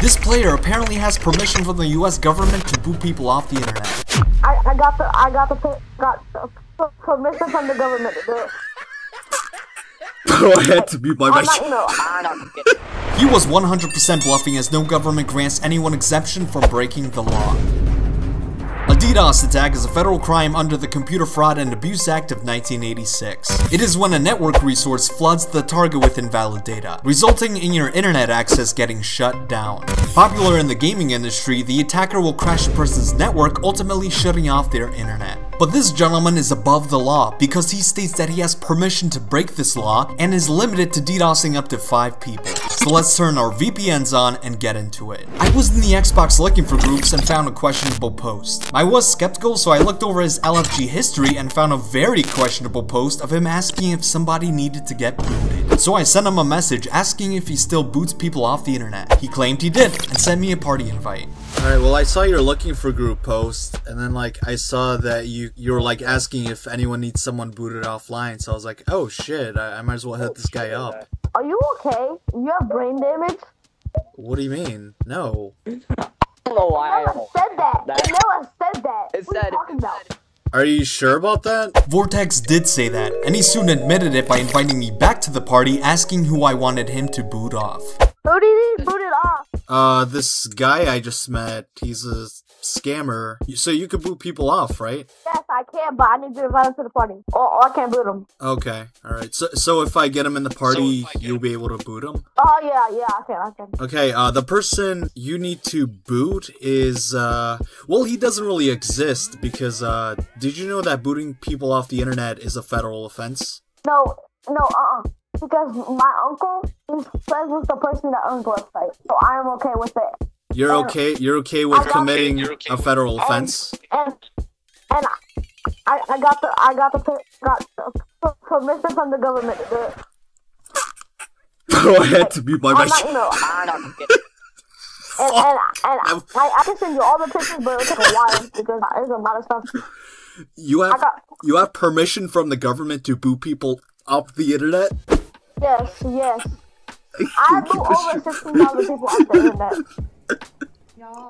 This player apparently has permission from the US government to boot people off the internet. I got the permission from the government to do it. Go ahead to mute my mic. He was 100% bluffing as no government grants anyone exemption from breaking the law. A DDoS attack is a federal crime under the Computer Fraud and Abuse Act of 1986. It is when a network resource floods the target with invalid data, resulting in your internet access getting shut down. Popular in the gaming industry, the attacker will crash a person's network, ultimately shutting off their internet. But this gentleman is above the law because he states that he has permission to break this law and is limited to DDoSing up to 5 people. So let's turn our VPNs on and get into it. I was in the Xbox looking for groups and found a questionable post. I was skeptical, so I looked over his LFG history and found a very questionable post of him asking if somebody needed to get booted. So I sent him a message asking if he still boots people off the internet. He claimed he did and sent me a party invite. Alright, well I saw you're looking for group post, and then like I saw that you were like asking if anyone needs someone booted offline, so I was like, oh shit, I might as well hit this guy up. Are you okay? You have brain damage? What do you mean? No. I don't know why. No one said that. No one said that. It what are you talking about? Are you sure about that? Vortex did say that, and he soon admitted it by inviting me back to the party asking who I wanted him to boot off. Who did he boot it off? This guy I just met, he's a scammer. So you could boot people off, right? Yes, I can, but I need you to invite him to the party. Or I can't boot him. Okay, alright. So if I get him in the party, you'll be able to boot him? Oh, yeah, I can. Okay, the person you need to boot is, well, he doesn't really exist because, did you know that booting people off the internet is a federal offense? No, because my uncle is friends with the person that owns the website, so I am okay with it. You're okay with committing a federal offense? And I got the permission from the government to do it. Go ahead to mute my mic. I can send you all the pictures, but it'll take a while because there's a lot of stuff. You have permission from the government to boot people off the internet? Yes. I boot over 16,000 people off the internet.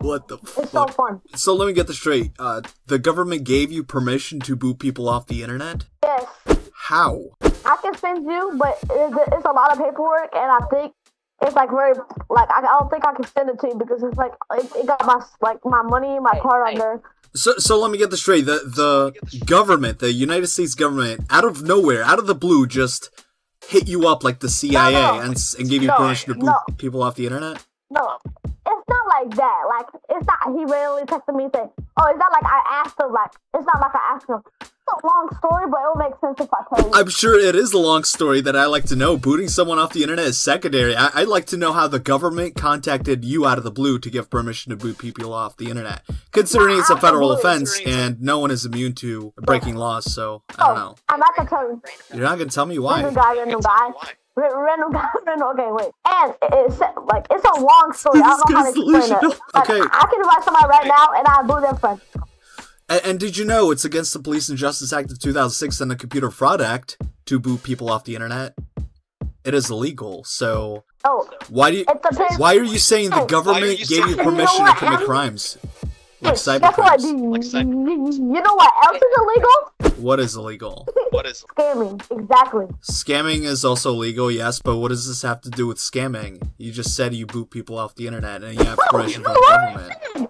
What the fuck? It's so fun. So let me get this straight. The government gave you permission to boot people off the internet? Yes. How? I can send you, but it's a lot of paperwork, and I think it's like very, like, I don't think I can send it to you because it's like, it got my money, my card on there. So let me get this straight. The government, the United States government, out of nowhere, out of the blue, just hit you up like the CIA and gave you permission to boot people off the internet? No, it's not like that. Like, it's not, he randomly texted me saying, oh, it's not like I asked him, like, it's not like I asked him. It's a long story, but it'll make sense if I tell you. I'm sure it is a long story that I like to know. Booting someone off the internet is secondary. I'd like to know how the government contacted you out of the blue to give permission to boot people off the internet. Considering it's a federal offense and no one is immune to breaking laws, so I don't know. I'm not gonna tell you. You're not gonna tell me why? Random guy. Random guy. Okay, wait. And it's like, it's a long story. I don't know how to explain it. Like, okay. I can invite somebody right now and I boot their friend. And did you know it's against the Police and Justice Act of 2006 and the Computer Fraud Act to boot people off the internet? It is illegal, so why are you saying the government gave you permission to commit crimes? Like cyber crimes. You know what else is illegal? What is illegal? Scamming, exactly. Scamming is also legal, yes, but what does this have to do with scamming? You just said you boot people off the internet and you have permission from the government. You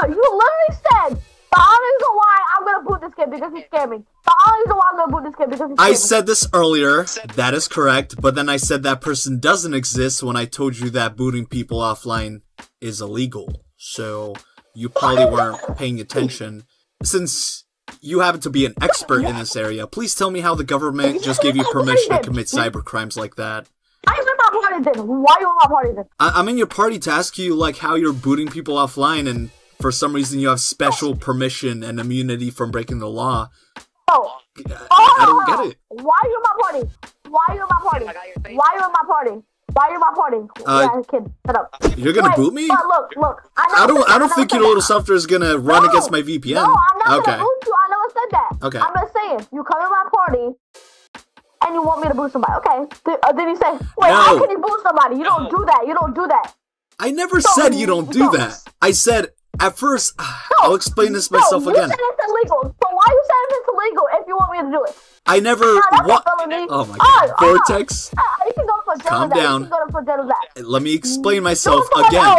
literally said, the only reason why I'm gonna boot this kid because he's scamming. The only reason why I'm gonna boot this kid because he's scamming. I said this earlier, that is correct, but then I said that person doesn't exist when I told you that booting people offline is illegal. So you probably weren't paying attention. Since you happen to be an expert in this area, please tell me how the government just gave you permission to commit cyber crimes like that. I'm in my party then. Why are you in my party then? I'm in your party to ask you like how you're booting people offline and for some reason you have special permission and immunity from breaking the law. I don't get it. Why are you in my party? Why are you in my party? Why are you in my party? Why are you in my party? Yeah, kid, shut up. You're gonna boot me? Look. I don't think your little software is gonna run against my VPN. No, I'm not gonna boot you. I never said that. Okay. I'm just saying, you come in my party and you want me to boot somebody. Okay. Then you say, wait, how can you boot somebody? You don't do that. You don't do that. I never said you don't do that. I said, at first, I'll explain this myself again. You said it's illegal. So why you saying it's illegal if you want me to do it? I never. Oh my god. Vortex. You can go for jail. Calm down. You can go for jail. Let me explain myself again.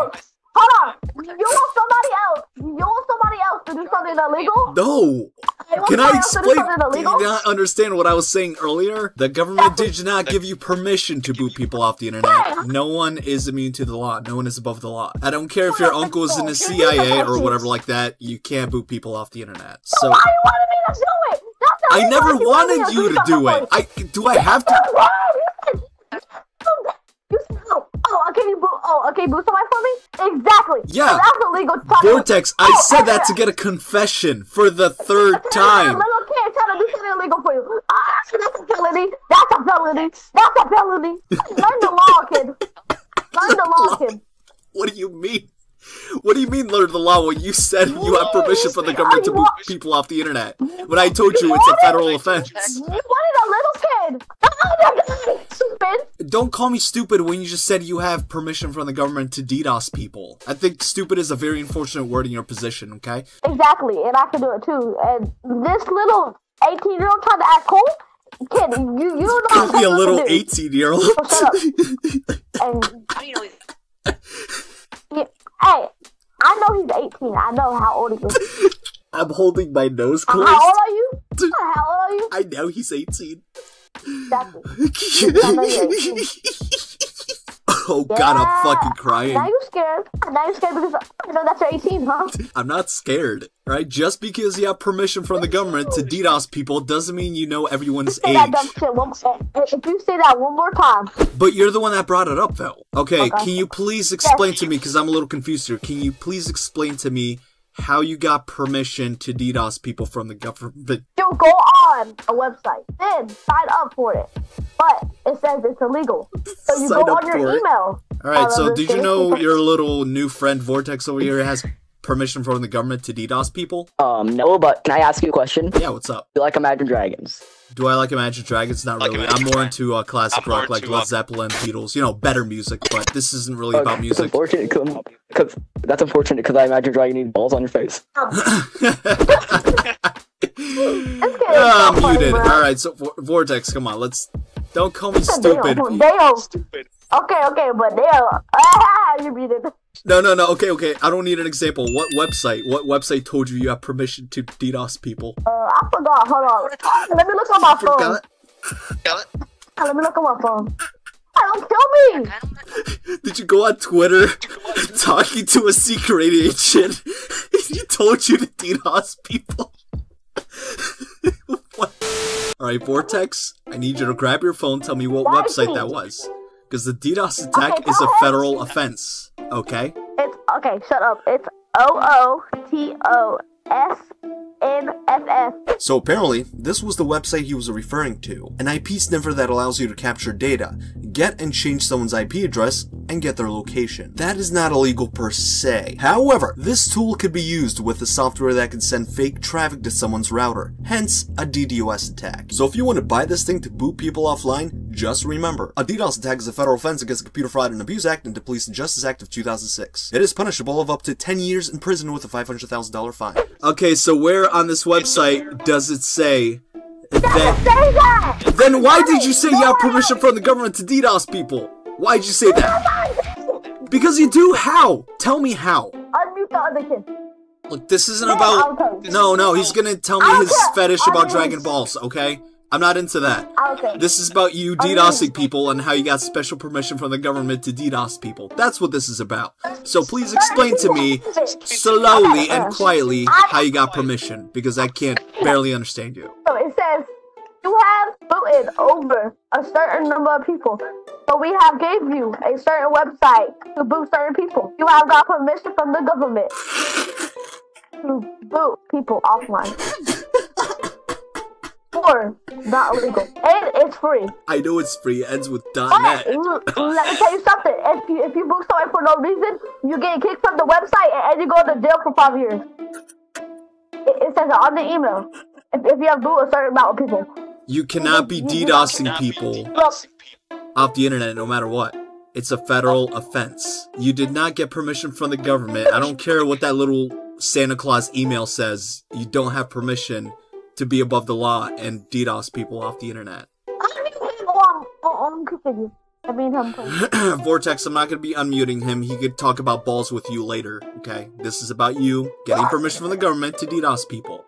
Hold on. You want somebody else? You want somebody else to do something illegal? No. Can I explain? Do you not understand what I was saying earlier? The government did not give you permission to boot people off the internet. No one is immune to the law. No one is above the law. I don't care if your uncle is in the CIA or whatever like that. You can't boot people off the internet. So why you wanted me to do it? I never wanted you to do it. Do I have to? Okay, boot somebody for me? Exactly. Yeah. So that's illegal. Vortex, I said that to get a confession for the third time. A little kid trying to do something illegal for you. That's a felony. That's a felony. That's a felony. Learn the law, kid. Learn the law, kid. What do you mean? What do you mean learn the law when you said you have permission from the government to boot people off the internet? When I told you it's a federal offense. You wanted a little kid. Oh, stupid. Don't call me stupid when you just said you have permission from the government to DDoS people. I think stupid is a very unfortunate word in your position, okay? Exactly, and I can do it too. And this little 18-year-old trying to act cool? Kid, you don't Call me a little 18-year-old. So shut up. And How do you know hey, I know he's 18. I know how old he is. I'm holding my nose closed. How old are you? How old are you? I know he's 18. Exactly. Oh god, I'm fucking crying. Now you're scared. Now you're scared because I know that you're 18, huh? I'm not scared, right? Just because you have permission from the government to DDoS people doesn't mean you know everyone's age. If you say that one more time. But you're the one that brought it up, though. Okay, can you please explain to me, because I'm a little confused here, can you please explain to me how you got permission to DDoS people from the government? You go on a website, then sign up for it. But it says it's illegal. So you Sign go up on your for it. email. Alright, so did you know your little new friend Vortex over here has permission from the government to DDoS people? No, but can I ask you a question? Yeah, what's up? Do you like Imagine Dragons? Do I like Imagine Dragons? Not really. I'm more into classic rock like Led Zeppelin, Beatles, you know, better music, but this isn't really about music. That's unfortunate because I Imagine Dragon needs balls on your face. I'm muted. Alright, so Vortex, come on, don't call me stupid. Stupid. Okay, but you're muted. No, okay, I don't need an example. What website told you have permission to DDoS people? I forgot, hold on. Let me look on my phone. Let me look on my phone. Don't kill me! Did you go on Twitter talking to a secret agent? He told you to DDoS people? Alright, Vortex, I need you to grab your phone, tell me what website that was. Because the DDoS attack is a federal offense, okay? Okay, shut up. It's OOTOSNFF. So apparently, this was the website he was referring to. An IP sniffer that allows you to capture data, get and change someone's IP address, and get their location. That is not illegal per se. However, this tool could be used with the software that can send fake traffic to someone's router, hence a DDoS attack. So if you want to buy this thing to boot people offline, just remember, a DDoS attack is a federal offense against the Computer Fraud and Abuse Act and the Police and Justice Act of 2006. It is punishable of up to 10 years in prison with a $500,000 fine. Okay, so where on this website does it say that? Then why did you say you have permission from the government to DDoS people? Why'd you say that? Because you do. How? Tell me how. Unmute the other kid. Look, this isn't about... No, he's gonna tell me his fetish about Dragon Balls, okay? I'm not into that. Okay. This is about you DDoSing people and how you got special permission from the government to DDoS people. That's what this is about. So please explain to me, slowly and quietly, how you got permission, because I can't barely understand you. So it says, you have booted over a certain number of people. So we have gave you a certain website to boot certain people. You have got permission from the government to boot people offline. Or not illegal. And it's free. I know it's free. It ends with .net. Let me tell you something. If you book somebody for no reason, you get kicked from the website and you go to jail for 5 years. It says it on the email. If you have boot a certain amount of people. You cannot be DDoSing people off the internet no matter what. It's a federal offense. You did not get permission from the government. I don't care what that little Santa Claus email says. You don't have permission to be above the law and DDoS people off the internet. I mean him. Vortex, I'm not going to be unmuting him. He could talk about balls with you later, okay? This is about you getting permission from the government to DDoS people.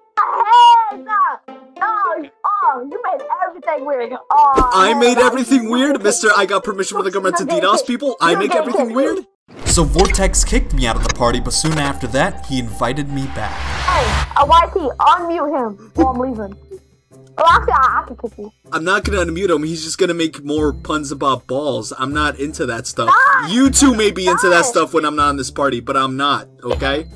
You made everything weird. I made everything weird, mister. I got permission from the government to DDoS people. I make everything weird. So Vortex kicked me out of the party, but soon after that, he invited me back. Hey, YT, unmute him while I'm leaving. Oh, actually, I can kick you. I'm not gonna unmute him. He's just gonna make more puns about balls. I'm not into that stuff. You two may be into that stuff when I'm not in this party, but I'm not, okay?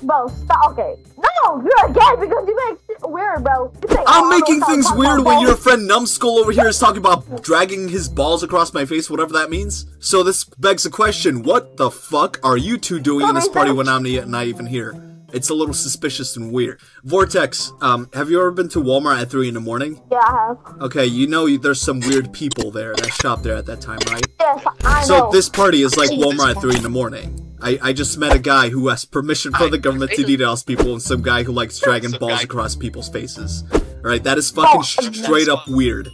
Bro, stop. Okay. No, you're again because you make shit weird, bro. I'm making things weird when your friend Numbskull over here is talking about dragging his balls across my face, whatever that means. So this begs the question, what the fuck are you two doing in this party when I'm not even here? It's a little suspicious and weird. Vortex, have you ever been to Walmart at 3 in the morning? Yeah, I have. Okay, you know there's some weird people there that shop there at that time, right? Yes, I know. So this party is like Walmart at 3 in the morning. I just met a guy who has permission from the government to DDoS people and some guy who likes dragging balls across people's faces. Alright, that is fucking straight up weird.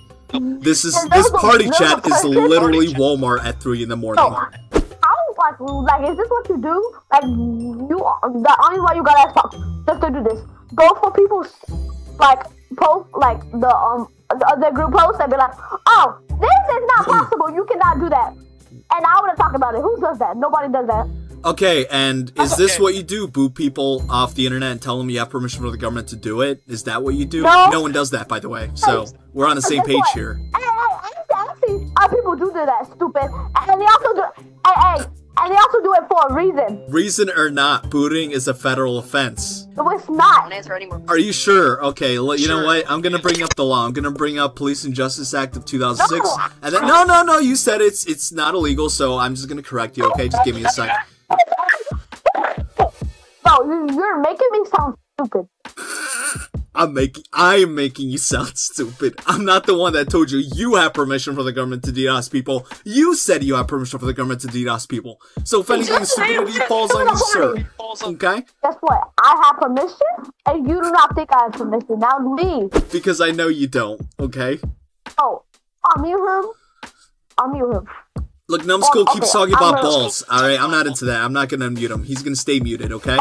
This party chat is literally Walmart at 3 in the morning. Like, is this what you do? Like, the only way you got Xbox just to do this. Go for people's, like, post, like, the group post and be like, oh, this is not possible, you cannot do that. And I would have talked about it. Who does that? Nobody does that. Okay, and is this what you do? Boot people off the internet and tell them you have permission from the government to do it? Is that what you do? No one does that, by the way. So, we're on the same page here. I see people do that, stupid. And they also do, and they also do it for a reason. Reason or not, booting is a federal offense. No, it's not. Are you sure? Okay, you know what? I'm gonna bring up the law. I'm gonna bring up Police and Justice Act of 2006. No. And then no, you said it's not illegal, so I'm just gonna correct you. Okay, just give me a sec. Bro, you're making me sound stupid. I'm making you sound stupid. I'm not the one that told you you have permission from the government to DDoS people. You said you have permission from the government to DDoS people. So if anything, stupidity falls on you, sir. Okay? Guess what? I have permission, and you do not think I have permission. Now leave. Because I know you don't, okay? Oh, unmute him. Look, Numbskull keeps talking about balls. Alright, I'm not into that. I'm not gonna unmute him. He's gonna stay muted, okay?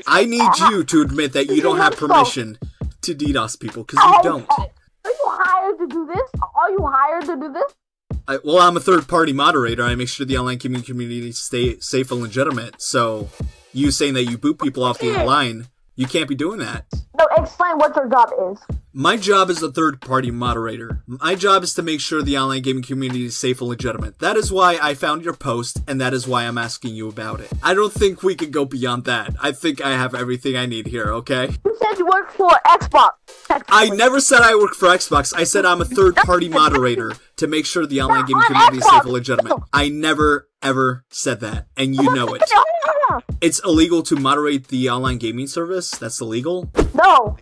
I need you to admit that you don't have permission to DDoS people, because you don't. Are you hired to do this? Are you hired to do this? Well, I'm a third-party moderator. I make sure the online community stay safe and legitimate. So, you saying that you boot people off the line, you can't be doing that. No, explain what your job is. My job is a third-party moderator. My job is to make sure the online gaming community is safe and legitimate. That is why I found your post, and that is why I'm asking you about it. I don't think we could go beyond that. I think I have everything I need here, okay? You said you work for Xbox. I never said I work for Xbox. I said I'm a third-party moderator to make sure the online gaming community is safe and legitimate. I never, ever said that, and you know it. It's illegal to moderate the online gaming service? That's illegal? No.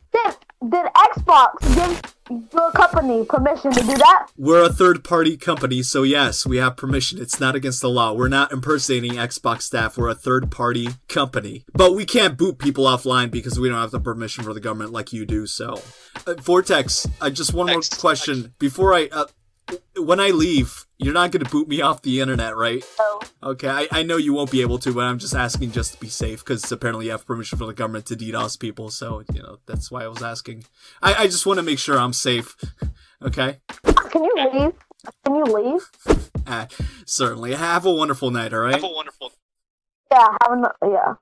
Did Xbox give your company permission to do that? We're a third-party company, so yes, we have permission. It's not against the law. We're not impersonating Xbox staff. We're a third-party company. But we can't boot people offline because we don't have the permission for the government like you do, so. Vortex, just one more question. Before when I leave, you're not going to boot me off the internet, right? No. Okay, I know you won't be able to, but I'm just asking just to be safe, because apparently you have permission from the government to DDoS people, so, you know, that's why I was asking. I just want to make sure I'm safe, okay? Can you leave? Can you leave? Certainly. Have a wonderful night, alright? Yeah.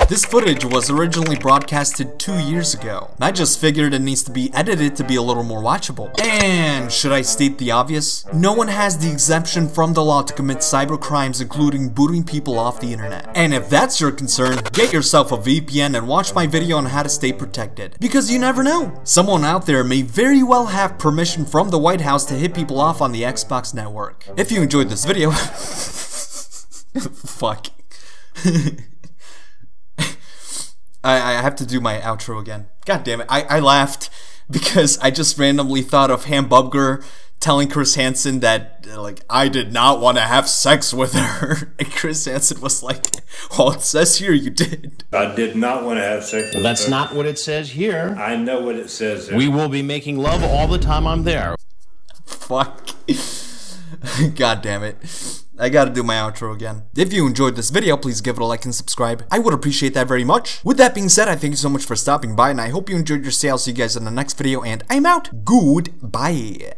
This footage was originally broadcasted 2 years ago. I just figured it needs to be edited to be a little more watchable. And should I state the obvious? No one has the exemption from the law to commit cyber crimes, including booting people off the internet. And if that's your concern, get yourself a VPN and watch my video on how to stay protected. Because you never know. Someone out there may very well have permission from the White House to hit people off on the Xbox network. If you enjoyed this video, fuck. I have to do my outro again. God damn it. I laughed because I just randomly thought of Hamburger telling Chris Hansen that, like, I did not want to have sex with her. And Chris Hansen was like, well, it says here you did. I did not want to have sex with her. That's not what it says here. I know what it says there. We will be making love all the time I'm there. Fuck. God damn it. I gotta do my outro again. If you enjoyed this video, please give it a like and subscribe. I would appreciate that very much. With that being said, I thank you so much for stopping by, and I hope you enjoyed your stay. I'll see you guys in the next video, and I'm out. Goodbye.